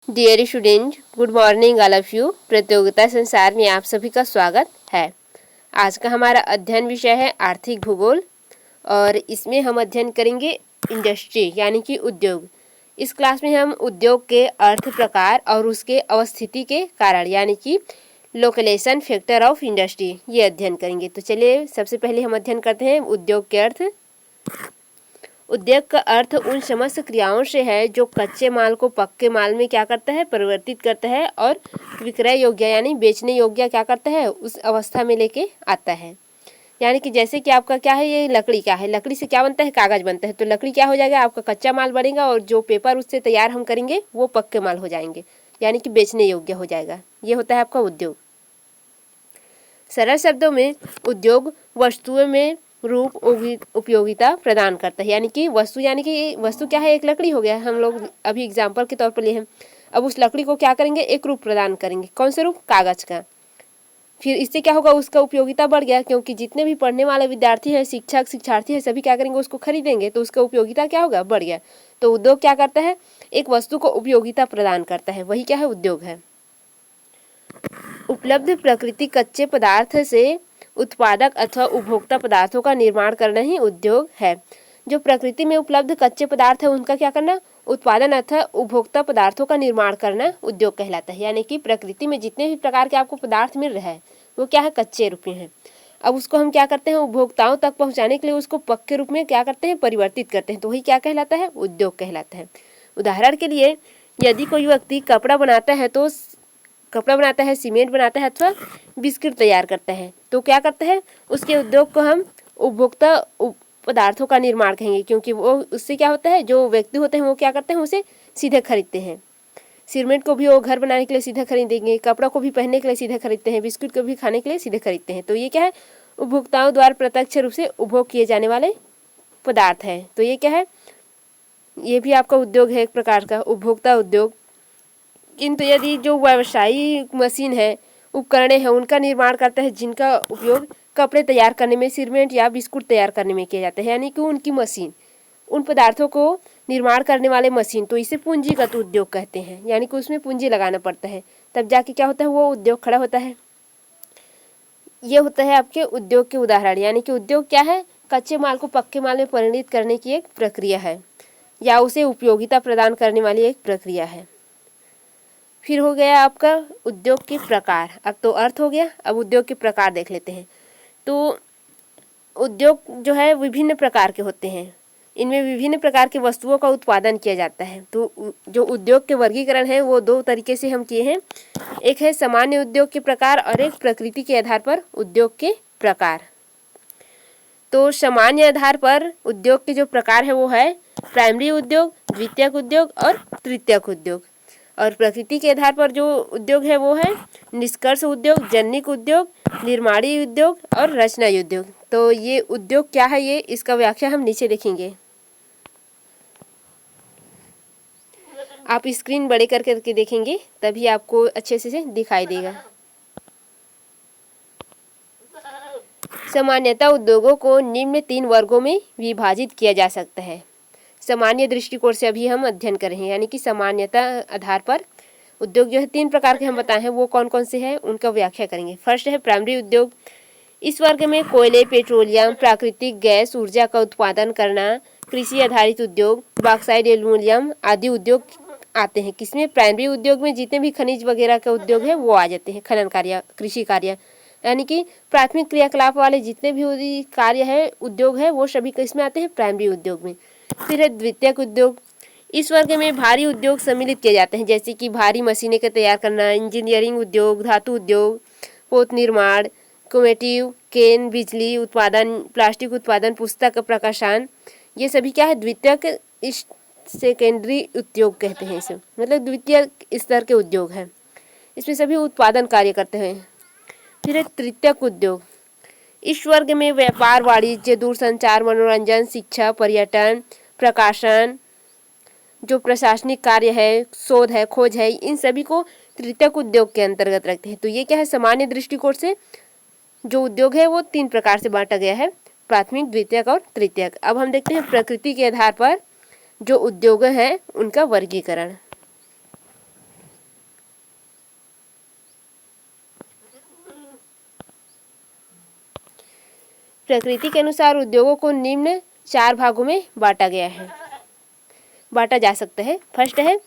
Dear student, good morning all of you. प्रतियोगिता संसार में आप सभी का स्वागत है। आज का हमारा अध्ययन विषय है आर्थिक भूगोल और इसमें हम अध्ययन करेंगे इंडस्ट्री यानी कि उद्योग। इस क्लास में हम उद्योग के अर्थ, प्रकार और उसके अवस्थिति के कारण यानी कि लोकेलेशन फैक्टर ऑफ इंडस्ट्री ये अध्ययन करेंगे। तो चलिए सबसे पहले हम अध्ययन करते हैं उद्योग के अर्थ। उद्योग का अर्थ उन समस्त क्रियाओं से है जो कच्चे माल को पक्के माल में क्या करता है, परिवर्तित करता है और विक्रय योग्य यानी बेचने योग्य क्या करता है, उस अवस्था में लेके आता है। यानी कि जैसे कि आपका क्या है, ये लकड़ी का है, लकड़ी से क्या बनता है, कागज बनता है। तो लकड़ी क्या हो जाएगा, आपका कच्चा माल बनेगा और जो पेपर उससे तैयार हम करेंगे वो पक्के माल हो जाएंगे यानी कि बेचने योग्य हो जाएगा। ये होता है आपका उद्योग। सरल शब्दों में उद्योग वस्तुओं में रूप उपयोगिता प्रदान करता है। यानी कि वस्तु क्या है, एक लकड़ी हो गया, हम लोग अभी एग्जाम्पल के तौर पर लिए हैं। अब उस लकड़ी को क्या करेंगे, एक रूप प्रदान करेंगे। कौन से रूप, कागज का। फिर इससे क्या होगा, उसका उपयोगिता बढ़ गया, क्योंकि जितने भी पढ़ने वाले विद्यार्थी हैं, शिक्षक शिक्षार्थी हैं, सभी क्या करेंगे, उसको खरीदेंगे, तो उसका उपयोगिता क्या होगा, बढ़ गया। तो उद्योग क्या करता है, एक वस्तु को उपयोगिता प्रदान करता है, वही क्या है, उद्योग है। उपलब्ध प्राकृतिक कच्चे पदार्थ से उत्पादक अथवा उपभोक्ता पदार्थों का निर्माण करना ही उद्योग है। जो प्रकृति में उपलब्ध कच्चे पदार्थ है उनका क्या करना, उत्पादन अथवा उपभोक्ता पदार्थों का निर्माण करना उद्योग कहलाता है। यानी कि प्रकृति में जितने भी प्रकार के आपको पदार्थ मिल रहे हैं वो क्या है, कच्चे रूप में है। अब उसको हम क्या करते हैं, उपभोक्ताओं तक पहुंचाने के लिए उसको पक्के रूप में क्या करते हैं, परिवर्तित करते हैं, तो वही क्या कहलाता है, उद्योग कहलाता है। उदाहरण के लिए यदि कोई व्यक्ति कपड़ा बनाता है, सीमेंट बनाता है अथवा बिस्किट तैयार करता है, तो क्या करता है, उसके उद्योग को हम उपभोक्ता पदार्थों का निर्माण कहेंगे, क्योंकि वो उससे क्या होता है, जो व्यक्ति होते हैं वो क्या करते हैं, उसे सीधे खरीदते हैं। सीमेंट को भी वो घर बनाने के लिए सीधे खरीदेंगे, कपड़ा को भी पहनने के लिए सीधे खरीदते हैं, बिस्कुट को भी खाने के लिए सीधे खरीदते हैं। तो ये क्या है, उपभोक्ताओं द्वारा प्रत्यक्ष रूप से उपभोग किए जाने वाले पदार्थ है। तो ये क्या है, ये भी आपका उद्योग है, एक प्रकार का उपभोक्ता उद्योग। किंतु यदि जो व्यावसायिक मशीन है, उपकरण है, उनका निर्माण करता है, जिनका उपयोग कपड़े तैयार करने में, सीमेंट या बिस्कुट तैयार करने में किया जाता है, यानी कि उनकी मशीन, उन पदार्थों को निर्माण करने वाले मशीन, तो इसे पूंजीगत उद्योग कहते हैं। यानी कि उसमें पूंजी लगाना पड़ता है, तब जाके क्या होता है, वो उद्योग खड़ा होता है। ये होता है आपके उद्योग के उदाहरण। यानी कि उद्योग क्या है, कच्चे माल को पक्के माल में परिणित करने की एक प्रक्रिया है या उसे उपयोगिता प्रदान करने वाली एक प्रक्रिया है। फिर हो गया आपका उद्योग के प्रकार। अब तो अर्थ हो गया, अब उद्योग के प्रकार देख लेते हैं। तो उद्योग जो है विभिन्न प्रकार के होते हैं, इनमें विभिन्न प्रकार की वस्तुओं का उत्पादन किया जाता है। तो जो उद्योग के वर्गीकरण है वो दो तरीके से हम किए हैं, एक है सामान्य उद्योग के प्रकार और एक प्रकृति के आधार पर उद्योग के प्रकार। तो सामान्य आधार पर उद्योग के जो प्रकार है वो है प्राइमरी उद्योग, द्वितीयक उद्योग और तृतीयक उद्योग। और प्रकृति के आधार पर जो उद्योग है वो है निष्कर्ष उद्योग, जनिक उद्योग, निर्माणी उद्योग और रचना उद्योग। तो ये उद्योग क्या है, ये इसका व्याख्या हम नीचे देखेंगे। आप स्क्रीन बड़े करके देखेंगे तभी आपको अच्छे से दिखाई देगा। सामान्यतः उद्योगों को निम्न 3 वर्गों में विभाजित किया जा सकता है। सामान्य दृष्टिकोण से अभी हम अध्ययन करेंगे, यानी कि सामान्यता आधार पर उद्योग जो है 3 प्रकार के हम बताए हैं, वो कौन कौन से हैं उनका व्याख्या करेंगे। फर्स्ट है प्राइमरी उद्योग। इस वर्ग में कोयले, पेट्रोलियम, प्राकृतिक गैस, ऊर्जा का उत्पादन करना, कृषि आधारित उद्योग, बॉक्साइट, एल्यूमिनियम आदि उद्योग आते हैं। किसमें, प्राइमरी उद्योग में जितने भी खनिज वगैरह के उद्योग है वो आ जाते हैं, खनन कार्य, कृषि कार्य, यानी कि प्राथमिक क्रियाकलाप वाले जितने भी कार्य है, उद्योग है, वो सभी किसमें आते हैं, प्राइमरी उद्योग में। फिर है द्वितीयक उद्योग। इस वर्ग में भारी उद्योग सम्मिलित किए जाते हैं, जैसे कि भारी मशीनें का तैयार करना, इंजीनियरिंग उद्योग, धातु उद्योग, पोत निर्माण, ऑटोमोटिव, केन, बिजली उत्पादन, प्लास्टिक उत्पादन, पुस्तक प्रकाशन, ये सभी क्या है, द्वितीयक सेकेंडरी उद्योग कहते हैं इसे, मतलब द्वितीय स्तर के उद्योग हैं, इसमें सभी उत्पादन कार्य करते हैं। फिर है तृतीयक उद्योग। इस वर्ग में व्यापार, वाणिज्य, दूरसंचार, मनोरंजन, शिक्षा, पर्यटन, प्रकाशन, जो प्रशासनिक कार्य है, शोध है, खोज है, इन सभी को तृतीयक उद्योग के अंतर्गत रखते हैं। तो ये क्या है, सामान्य दृष्टिकोण से जो उद्योग है वो 3 प्रकार से बांटा गया है, प्राथमिक, द्वितीयक और तृतीयक। अब हम देखते हैं प्रकृति के आधार पर जो उद्योग है उनका वर्गीकरण। प्रकृति के अनुसार उद्योगों को निम्न 4 भागों में बांटा जा सकता है। फर्स्ट है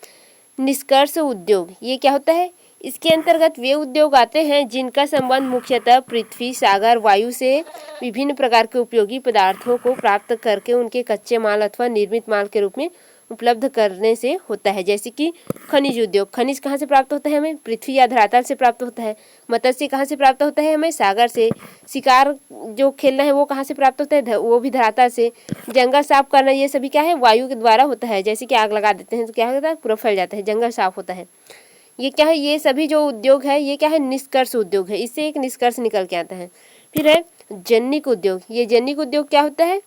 निष्कर्ष उद्योग। ये क्या होता है? इसके अंतर्गत वे उद्योग आते हैं जिनका संबंध मुख्यतः पृथ्वी, सागर, वायु से विभिन्न प्रकार के उपयोगी पदार्थों को प्राप्त करके उनके कच्चे माल अथवा निर्मित माल के रूप में उपलब्ध करने से होता है। जैसे कि खनिज उद्योग। खनिज कहाँ से प्राप्त होता है? हमें पृथ्वी या धरातल से प्राप्त होता है। मत्स्य कहाँ से प्राप्त होता है? हमें सागर से। शिकार जो खेलना है वो कहाँ से प्राप्त होता है? वो भी धरातल से। जंगल साफ करना ये सभी क्या है? वायु के द्वारा होता है। जैसे कि आग लगा देते हैं तो क्या होता है? पूरा फैल जाता है, जंगल साफ होता है। ये क्या है? ये सभी जो उद्योग है ये क्या है? निष्कर्ष उद्योग है। इससे एक निष्कर्ष निकल के आता है। फिर है जनिक उद्योग। ये जनिक उद्योग क्या होता है?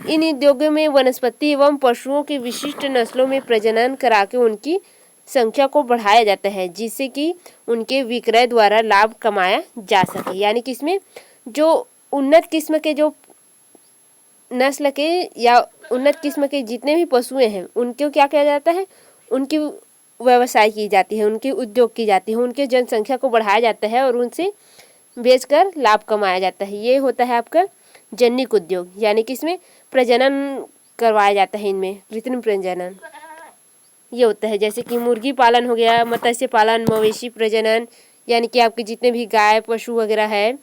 इन उद्योगों में वनस्पति एवं पशुओं की विशिष्ट नस्लों में प्रजनन करा के उनकी संख्या को बढ़ाया जाता है, जिससे कि उनके विक्रय द्वारा लाभ कमाया जा सके। यानी कि इसमें जो उन्नत किस्म के जो नस्ल के या उन्नत किस्म के जितने भी पशुएं हैं उनको क्या किया जाता है? उनकी व्यवसाय की जाती है, उनके उद्योग की जाती है, उनके जनसंख्या को बढ़ाया जाता है और उनसे बेचकर लाभ कमाया जाता है। ये होता है आपका जनिक उद्योग। यानी कि इसमें प्रजनन करवाया जाता है, इनमें कृत्रिम प्रजनन ये होता है। जैसे कि मुर्गी पालन हो गया, मत्स्य पालन, मवेशी प्रजनन, यानी कि आपके जितने भी गाय पशु वगैरह है,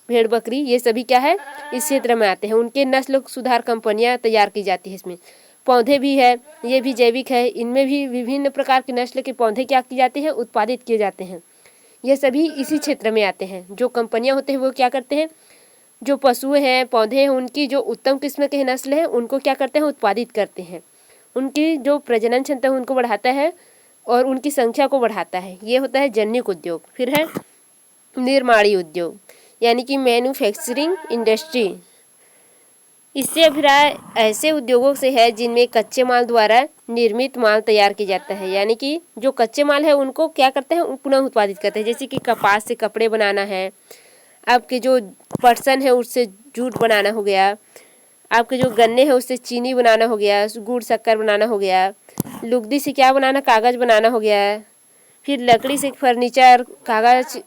भेड़ बकरी, ये सभी क्या है? इस क्षेत्र में आते हैं। उनके नस्ल सुधार कंपनियां तैयार की जाती है। इसमें पौधे भी है, ये भी जैविक है। इनमें भी विभिन्न प्रकार के नस्ल के पौधे क्या की जाते हैं? उत्पादित किए जाते हैं। ये सभी इसी क्षेत्र में आते हैं। जो कंपनियां होते हैं वो क्या करते हैं? जो पशु हैं, पौधे हैं, उनकी जो उत्तम किस्म के नस्ल हैं उनको क्या करते हैं? उत्पादित करते हैं। उनकी जो प्रजनन क्षमता है उनको बढ़ाता है और उनकी संख्या को बढ़ाता है। ये होता है जनिक उद्योग। फिर है निर्माणी उद्योग, यानी कि मैन्युफैक्चरिंग इंडस्ट्री। इससे अभिप्राय ऐसे उद्योगों से है जिनमें कच्चे माल द्वारा निर्मित माल तैयार किया जाता है। यानी कि जो कच्चे माल है उनको क्या करते हैं? पुनः उत्पादित करते हैं। जैसे कि कपास से कपड़े बनाना है, आपके जो पटसन है उससे जूट बनाना हो गया, आपके जो गन्ने हैं उससे चीनी बनाना हो गया, गुड़ शक्कर बनाना हो गया, लुगदी से क्या बनाना? कागज़ बनाना हो गया। फिर लकड़ी से फर्नीचर, कागज़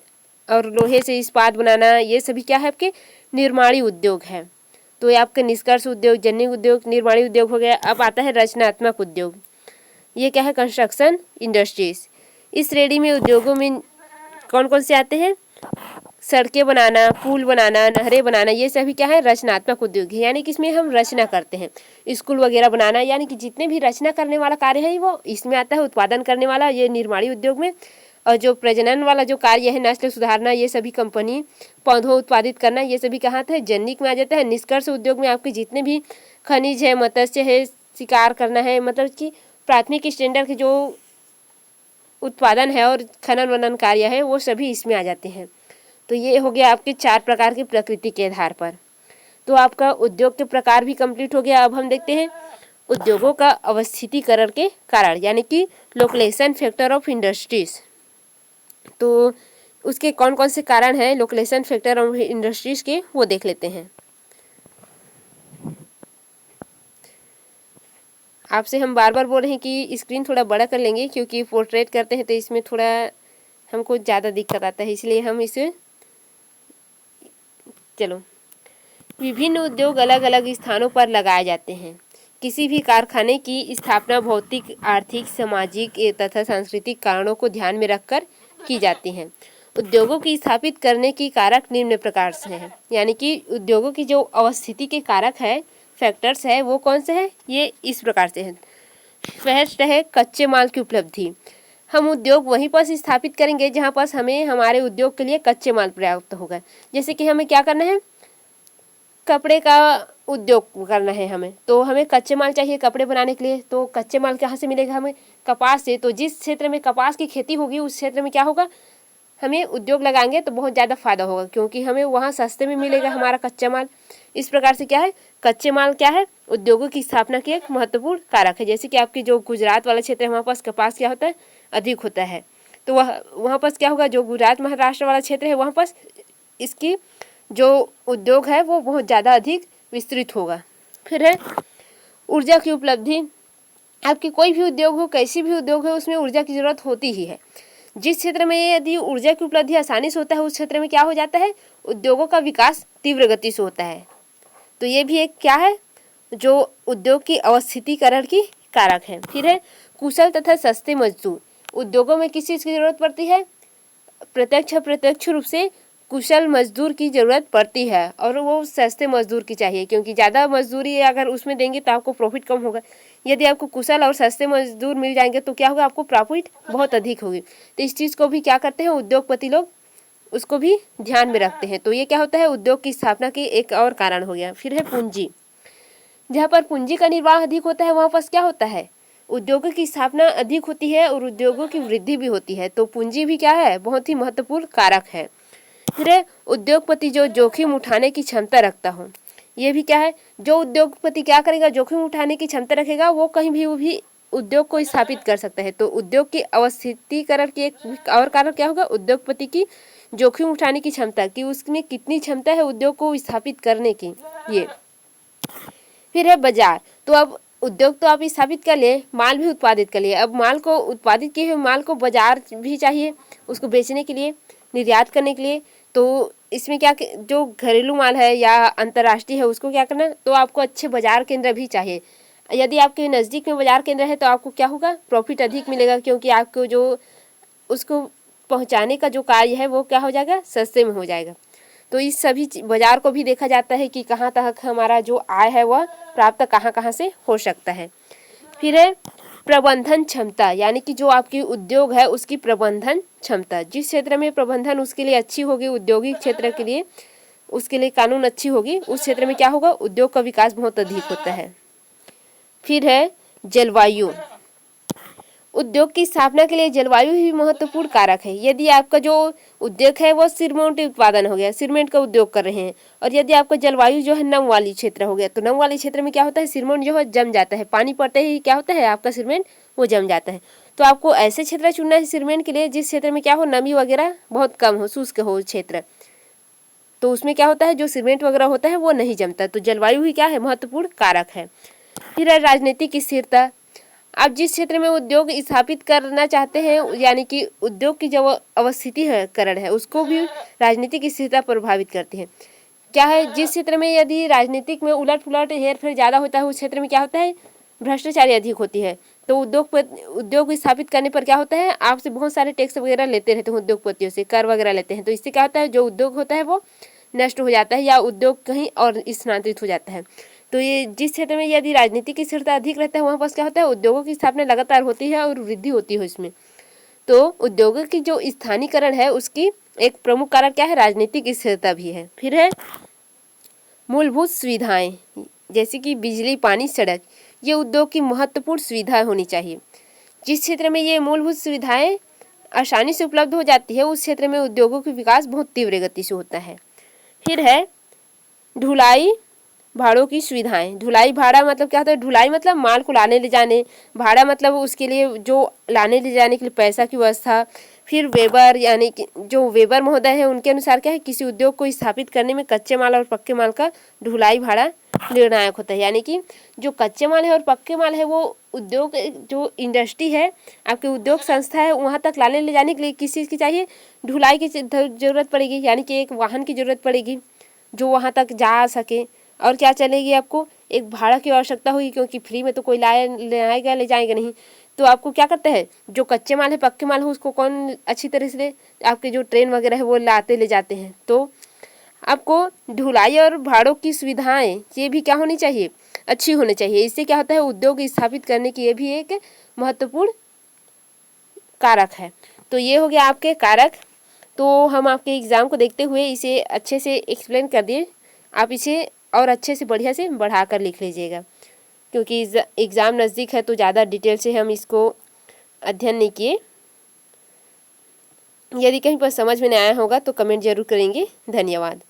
और लोहे से इस्पात बनाना, ये सभी क्या है? आपके निर्माणी उद्योग है। तो ये आपके निष्कर्ष उद्योग, जनिक उद्योग, निर्माणी उद्योग हो गया। अब आता है रचनात्मक उद्योग। ये क्या है? Construction industries. इस श्रेणी में उद्योगों में कौन कौन से आते हैं? सड़कें बनाना, पुल बनाना, नहरें बनाना, ये सभी क्या है? रचनात्मक उद्योग है। यानी कि इसमें हम रचना करते हैं। स्कूल वगैरह बनाना, यानी कि जितने भी रचना करने वाला कार्य है वो इसमें आता है। उत्पादन करने वाला ये निर्माणी उद्योग में, और जो प्रजनन वाला जो कार्य है, नस्ल सुधारना, ये सभी कंपनी पौधों उत्पादित करना, ये सभी कहाँ था? जनिक में आ जाता है। निष्कर्ष उद्योग में आपके जितने भी खनिज है, मत्स्य है, शिकार करना है, मतलब कि प्राथमिक स्टैंडर्ड के जो उत्पादन है और खनन वनन कार्य है वो सभी इसमें आ जाते हैं। तो ये हो गया आपके 4 प्रकार की प्रकृति के आधार पर। तो आपका उद्योग के प्रकार भी कंप्लीट हो गया। अब हम देखते हैं उद्योगों का अवस्थितीकरण के कारण, यानी कि लोकेशन फैक्टर ऑफ इंडस्ट्रीज। तो उसके कौन कौन से कारण हैं लोकेशन फैक्टर ऑफ इंडस्ट्रीज के, वो देख लेते हैं। आपसे हम बार बार बोल रहे हैं कि स्क्रीन थोड़ा बड़ा कर लेंगे, क्योंकि पोर्ट्रेट करते हैं तो इसमें थोड़ा हमको ज़्यादा दिक्कत आता है, इसलिए हम इसे चलो। विभिन्न उद्योग अलग अलग स्थानों पर लगाए जाते हैं। किसी भी कारखाने की स्थापना भौतिक, आर्थिक, सामाजिक तथा सांस्कृतिक कारणों को ध्यान में रखकर की जाती है। उद्योगों की स्थापित करने की कारक निम्न प्रकार से हैं। यानी कि उद्योगों की जो अवस्थिति के कारक है, फैक्टर्स है, वो कौन से हैं? ये इस प्रकार से हैं। फर्स्ट है कच्चे माल की उपलब्धि। हम उद्योग वहीं पर स्थापित करेंगे जहाँ पर हमें हमारे उद्योग के लिए कच्चे माल प्राप्त होगा। जैसे कि हमें क्या करना है? कपड़े का उद्योग करना है हमें, तो हमें कच्चे माल चाहिए कपड़े बनाने के लिए। तो कच्चे माल कहाँ से मिलेगा? हमें कपास से। तो जिस क्षेत्र में कपास की खेती होगी उस क्षेत्र में क्या होगा? हमें उद्योग लगाएंगे तो बहुत ज़्यादा फायदा होगा, क्योंकि हमें वहाँ सस्ते में मिलेगा हमारा कच्चा माल। इस प्रकार से क्या है? कच्चे माल क्या है? उद्योगों की स्थापना की एक महत्वपूर्ण कारक है। जैसे कि आपकी जो गुजरात वाला क्षेत्र है वहाँ पास कपास क्या होता है? अधिक होता है। तो वहाँ पास क्या होगा? जो गुजरात महाराष्ट्र वाला क्षेत्र है वहाँ पास इसकी जो उद्योग है वो बहुत ज़्यादा अधिक विस्तृत होगा। फिर है ऊर्जा की उपलब्धि। आपकी कोई भी उद्योग हो, कैसी भी उद्योग हो, उसमें ऊर्जा की ज़रूरत होती ही है। जिस क्षेत्र में यदि ऊर्जा की उपलब्धि आसानी से होता है उस क्षेत्र में क्या हो जाता है? उद्योगों का विकास तीव्र गति से होता है। तो ये भी एक क्या है, जो उद्योग की अवस्थितीकरण की कारक है। फिर है कुशल तथा सस्ते मजदूर। उद्योगों में किस चीज़ की जरूरत पड़ती है? प्रत्यक्ष अप्रत्यक्ष रूप से कुशल मजदूर की ज़रूरत पड़ती है, और वो सस्ते मजदूर की चाहिए, क्योंकि ज़्यादा मजदूरी अगर उसमें देंगे तो आपको प्रॉफिट कम होगा। यदि आपको कुशल और सस्ते मजदूर मिल जाएंगे तो क्या होगा, आपको प्रॉफिट बहुत अधिक होगी। तो इस चीज़ को भी क्या करते हैं उद्योगपति लोग, उसको भी ध्यान में रखते हैं। तो ये क्या होता है, उद्योग की स्थापना की एक और कारण हो गया। फिर है पूंजी। जहाँ पर पूंजी का निर्वाह अधिक होता है वहाँ पर क्या होता है, उद्योगों की स्थापना अधिक होती है और उद्योगों की वृद्धि भी होती है। तो पूंजी भी क्या है, बहुत ही महत्वपूर्ण कारक है। फिर है उद्योगपति जो जोखिम उठाने की क्षमता रखता हो। ये भी क्या है, जो उद्योगपति क्या करेगा, जोखिम उठाने की क्षमता रखेगा, वो कहीं भी उद्योग को स्थापित कर सकता है। तो उद्योग की अवस्थितीकरण की एक और कारण क्या होगा, उद्योगपति की जोखिम उठाने की क्षमता, कि उसमें कितनी क्षमता है उद्योग को स्थापित करने की। ये फिर है बाजार। तो अब उद्योग तो आप स्थापित कर लिए, माल भी उत्पादित कर लिए, अब माल को उत्पादित किए हुए माल को बाजार भी चाहिए उसको बेचने के लिए, निर्यात करने के लिए। तो इसमें क्या, जो घरेलू माल है या अंतर्राष्ट्रीय है उसको क्या करना, तो आपको अच्छे बाजार केंद्र भी चाहिए। यदि आपके नज़दीक में बाजार केंद्र है तो आपको क्या होगा, प्रॉफिट अधिक मिलेगा, क्योंकि आपको जो उसको पहुंचाने का जो कार्य है वो क्या हो जाएगा, सस्ते में हो जाएगा। तो इस सभी बाजार को भी देखा जाता है कि कहाँ तक हमारा जो आय है वह प्राप्त कहाँ कहाँ से हो सकता है। फिर है प्रबंधन क्षमता, यानी कि जो आपकी उद्योग है उसकी प्रबंधन क्षमता, जिस क्षेत्र में प्रबंधन उसके लिए अच्छी होगी, औद्योगिक क्षेत्र के लिए उसके लिए कानून अच्छी होगी, उस क्षेत्र में क्या होगा, उद्योग का विकास बहुत अधिक होता है। फिर है जलवायु। उद्योग की स्थापना के लिए जलवायु ही महत्वपूर्ण कारक है। यदि आपका जो उद्योग है वो सीमेंट उत्पादन हो गया, सीमेंट का उद्योग कर रहे हैं, और यदि आपका जलवायु जो है नम वाली क्षेत्र हो गया, तो नम वाले क्षेत्र में क्या होता है, सीमेंट जो है जम जाता है, पानी पड़ते ही क्या होता है, आपका सीमेंट वो जम जाता है। तो आपको ऐसे क्षेत्र चुनना है सीमेंट के लिए जिस क्षेत्र में क्या हो, नमी वगैरह बहुत कम हो, शुष्क हो क्षेत्र। तो उसमें क्या होता है, जो सीमेंट वगैरह होता है वो नहीं जमता। तो जलवायु ही क्या है, महत्वपूर्ण कारक है। फिर है राजनीतिक स्थिरता। आप जिस क्षेत्र में उद्योग स्थापित करना चाहते हैं, यानी कि उद्योग की जो अवस्थितीकरण है उसको भी राजनीतिक स्थिरता प्रभावित करती है। क्या है, जिस क्षेत्र में यदि राजनीतिक में उलट पुलट हेरफेर ज़्यादा होता है उस क्षेत्र में क्या होता है, भ्रष्टाचारी अधिक होती है। तो उद्योग स्थापित करने पर क्या होता है, आपसे बहुत सारे टैक्स वगैरह लेते रहते हैं, उद्योगपतियों से कर वगैरह लेते हैं। तो इससे क्या होता है, जो उद्योग होता है वो नष्ट हो जाता है या उद्योग कहीं और स्थानांतरित हो जाता है। तो ये जिस क्षेत्र में यदि राजनीतिक स्थिरता अधिक रहता है वहाँ पर क्या होता है, उद्योगों की स्थापना लगातार होती है और वृद्धि होती है इसमें। तो उद्योगों की जो स्थानीयकरण है उसकी एक प्रमुख कारण क्या है, राजनीतिक स्थिरता भी है। फिर है मूलभूत सुविधाएं, जैसे कि बिजली, पानी, सड़क, ये उद्योग की महत्वपूर्ण सुविधा होनी चाहिए। जिस क्षेत्र में ये मूलभूत सुविधाएं आसानी से उपलब्ध हो जाती है उस क्षेत्र में उद्योगों का विकास बहुत तीव्र गति से होता है। फिर है ढुलाई भाड़ों की सुविधाएं। ढुलाई भाड़ा मतलब क्या होता है, ढुलाई मतलब माल को लाने ले जाने, भाड़ा मतलब उसके लिए जो लाने ले जाने के लिए पैसा की व्यवस्था। फिर वेबर, यानी कि जो वेबर महोदय है उनके अनुसार क्या है, किसी उद्योग को स्थापित करने में कच्चे माल और पक्के माल का ढुलाई भाड़ा निर्णायक होता है। यानी कि जो कच्चे माल है और पक्के माल है वो उद्योग, जो इंडस्ट्री है, आपके उद्योग संस्था है, वहाँ तक लाने ले जाने के लिए किस चीज़ की चाहिए, ढुलाई की जरूरत पड़ेगी, यानी कि एक वाहन की जरूरत पड़ेगी जो वहाँ तक जा सके। और क्या चलेगी, आपको एक भाड़ा की आवश्यकता होगी, क्योंकि फ्री में तो कोई लाएगा ले जाएगा नहीं। तो आपको क्या करते हैं, जो कच्चे माल है, पक्के माल है, उसको कौन अच्छी तरह से आपके जो ट्रेन वगैरह है वो लाते ले जाते हैं। तो आपको ढुलाई और भाड़ों की सुविधाएं ये भी क्या होनी चाहिए, अच्छी होनी चाहिए। इससे क्या होता है, उद्योग स्थापित करने की ये भी एक महत्वपूर्ण कारक है। तो ये हो गया आपके कारक। तो हम आपके एग्ज़ाम को देखते हुए इसे अच्छे से एक्सप्लेन कर दिए, आप इसे और अच्छे से बढ़िया से बढ़ा कर लिख लीजिएगा, क्योंकि एग्ज़ाम नज़दीक है तो ज़्यादा डिटेल से हम इसको अध्ययन नहीं किए। यदि कहीं पर समझ में नहीं आया होगा तो कमेंट जरूर करेंगे। धन्यवाद।